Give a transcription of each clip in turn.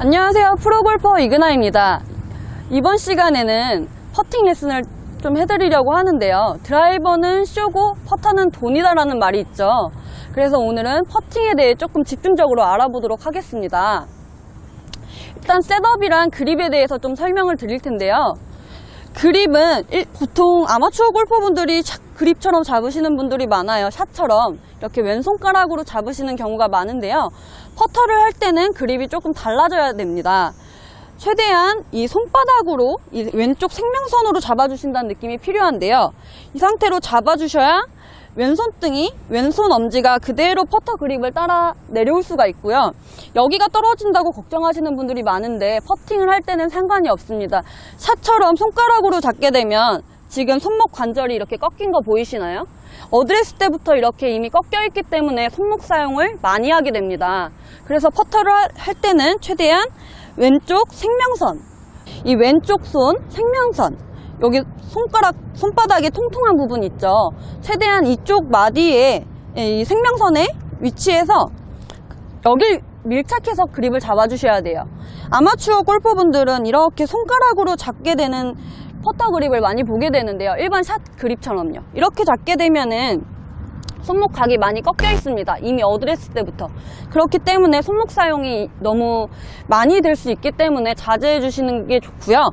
안녕하세요, 프로골퍼 이그나입니다. 이번 시간에는 퍼팅 레슨을 좀 해드리려고 하는데요, 드라이버는 쇼고 퍼터는 돈이다 라는 말이 있죠. 그래서 오늘은 퍼팅에 대해 조금 집중적으로 알아보도록 하겠습니다. 일단 셋업이랑 그립에 대해서 좀 설명을 드릴 텐데요, 그립은 보통 아마추어 골퍼분들이 그립처럼 잡으시는 분들이 많아요. 샷처럼 이렇게 왼손가락으로 잡으시는 경우가 많은데요, 퍼터를 할 때는 그립이 조금 달라져야 됩니다. 최대한 이 손바닥으로 이 왼쪽 생명선으로 잡아주신다는 느낌이 필요한데요, 이 상태로 잡아주셔야 왼손등이, 왼손 엄지가 그대로 퍼터 그립을 따라 내려올 수가 있고요. 여기가 떨어진다고 걱정하시는 분들이 많은데 퍼팅을 할 때는 상관이 없습니다. 샷처럼 손가락으로 잡게 되면 지금 손목 관절이 이렇게 꺾인 거 보이시나요? 어드레스 때부터 이렇게 이미 꺾여 있기 때문에 손목 사용을 많이 하게 됩니다. 그래서 퍼터를 할 때는 최대한 왼쪽 생명선, 이 왼쪽 손 생명선, 여기 손바닥에 통통한 부분 있죠, 최대한 이쪽 마디에 이 생명선에 위치해서 여길 밀착해서 그립을 잡아주셔야 돼요. 아마추어 골퍼분들은 이렇게 손가락으로 잡게 되는 퍼터 그립을 많이 보게 되는데요, 일반 샷 그립처럼요. 이렇게 잡게 되면은 손목 각이 많이 꺾여 있습니다, 이미 어드레스 때부터. 그렇기 때문에 손목 사용이 너무 많이 될 수 있기 때문에 자제해 주시는 게 좋고요.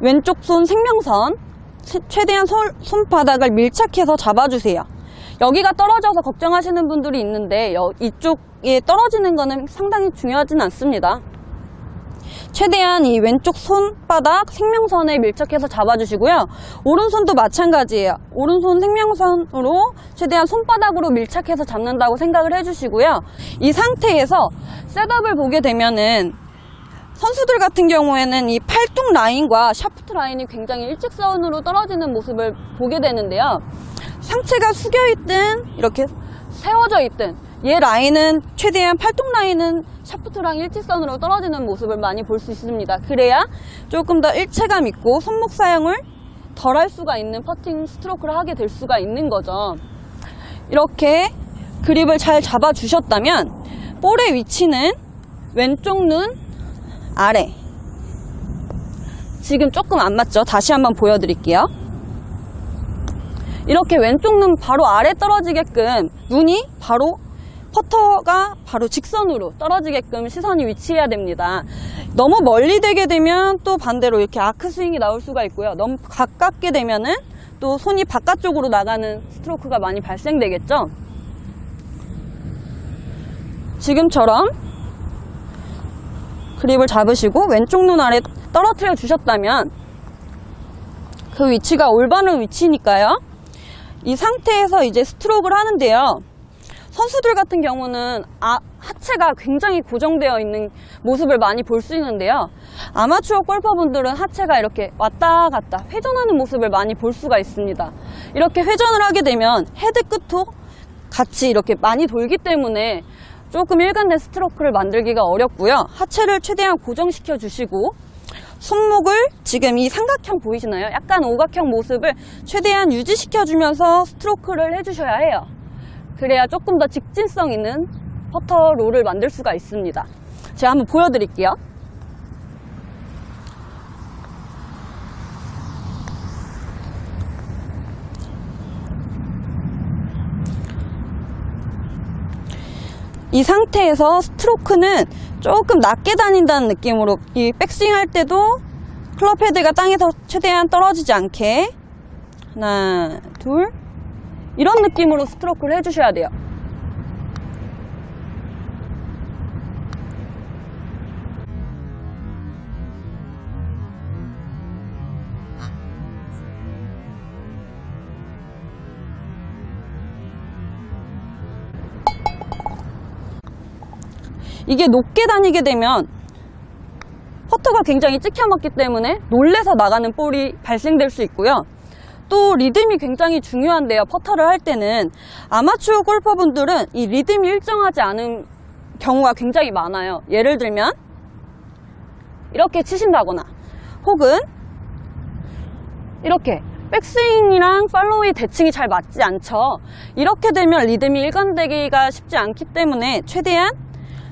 왼쪽 손 생명선, 최대한 손바닥을 밀착해서 잡아주세요. 여기가 떨어져서 걱정하시는 분들이 있는데 이쪽에 떨어지는 거는 상당히 중요하진 않습니다. 최대한 이 왼쪽 손바닥 생명선에 밀착해서 잡아주시고요. 오른손도 마찬가지예요. 오른손 생명선으로 최대한 손바닥으로 밀착해서 잡는다고 생각을 해주시고요. 이 상태에서 셋업을 보게 되면은 선수들 같은 경우에는 이 팔뚝 라인과 샤프트 라인이 굉장히 일직선으로 떨어지는 모습을 보게 되는데요, 상체가 숙여있든 이렇게 세워져 있든 얘 라인은 최대한 팔뚝 라인은 샤프트랑 일직선으로 떨어지는 모습을 많이 볼 수 있습니다. 그래야 조금 더 일체감 있고 손목 사용을 덜 할 수가 있는 퍼팅 스트로크를 하게 될 수가 있는 거죠. 이렇게 그립을 잘 잡아 주셨다면 볼의 위치는 왼쪽 눈 아래, 지금 조금 안 맞죠? 다시 한번 보여드릴게요. 이렇게 왼쪽 눈 바로 아래 떨어지게끔, 눈이 바로 퍼터가 바로 직선으로 떨어지게끔 시선이 위치해야 됩니다. 너무 멀리 되게 되면 또 반대로 이렇게 아크 스윙이 나올 수가 있고요, 너무 가깝게 되면은 또 손이 바깥쪽으로 나가는 스트로크가 많이 발생되겠죠. 지금처럼 그립을 잡으시고 왼쪽 눈 아래 떨어뜨려 주셨다면 그 위치가 올바른 위치니까요. 이 상태에서 이제 스트로크를 하는데요, 선수들 같은 경우는 하체가 굉장히 고정되어 있는 모습을 많이 볼 수 있는데요, 아마추어 골퍼분들은 하체가 이렇게 왔다 갔다 회전하는 모습을 많이 볼 수가 있습니다. 이렇게 회전을 하게 되면 헤드 끝도 같이 이렇게 많이 돌기 때문에 조금 일관된 스트로크를 만들기가 어렵고요. 하체를 최대한 고정시켜 주시고 손목을, 지금 이 삼각형 보이시나요? 약간 오각형 모습을 최대한 유지시켜 주면서 스트로크를 해주셔야 해요. 그래야 조금 더 직진성 있는 퍼터 롤을 만들 수가 있습니다. 제가 한번 보여드릴게요. 이 상태에서 스트로크는 조금 낮게 다닌다는 느낌으로, 이 백스윙 할 때도 클럽 헤드가 땅에서 최대한 떨어지지 않게 하나, 둘, 이런 느낌으로 스트로크를 해주셔야 돼요. 이게 높게 다니게 되면 퍼터가 굉장히 찍혀맞기 때문에 놀래서 나가는 볼이 발생될 수 있고요, 또 리듬이 굉장히 중요한데요, 퍼터를 할 때는 아마추어 골퍼분들은 이 리듬이 일정하지 않은 경우가 굉장히 많아요. 예를 들면 이렇게 치신다거나 혹은 이렇게 백스윙이랑 팔로우의 대칭이 잘 맞지 않죠. 이렇게 되면 리듬이 일관되기가 쉽지 않기 때문에 최대한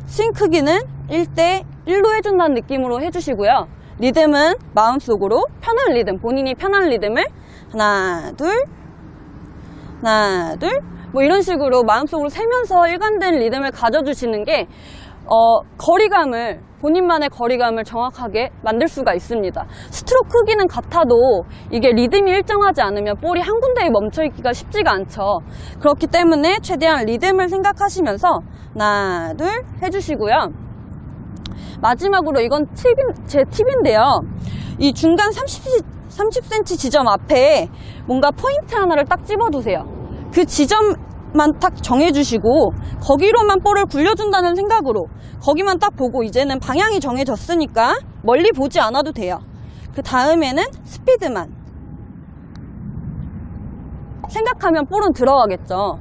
스윙 크기는 1대 1로 해준다는 느낌으로 해주시고요. 리듬은 마음속으로 편한 리듬, 본인이 편한 리듬을 하나, 둘, 하나, 둘, 뭐 이런 식으로 마음속으로 세면서 일관된 리듬을 가져주시는 게 본인만의 거리감을 정확하게 만들 수가 있습니다. 스트로크 크기는 같아도 이게 리듬이 일정하지 않으면 볼이 한 군데에 멈춰있기가 쉽지가 않죠. 그렇기 때문에 최대한 리듬을 생각하시면서 하나, 둘 해주시고요. 마지막으로 이건 제 팁인데요. 이 중간 30cm 지점 앞에 뭔가 포인트 하나를 딱 집어두세요. 그 지점만 딱 정해주시고 거기로만 볼을 굴려준다는 생각으로 거기만 딱 보고 이제는 방향이 정해졌으니까 멀리 보지 않아도 돼요. 그 다음에는 스피드만 생각하면 볼은 들어가겠죠.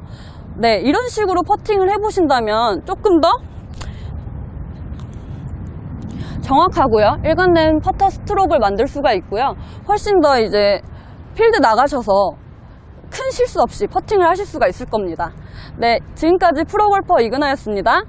네, 이런 식으로 퍼팅을 해보신다면 조금 더 정확하고요, 일관된 퍼터 스트로크를 만들 수가 있고요. 훨씬 더 이제 필드 나가셔서 큰 실수 없이 퍼팅을 하실 수가 있을 겁니다. 네, 지금까지 프로골퍼 이근아였습니다.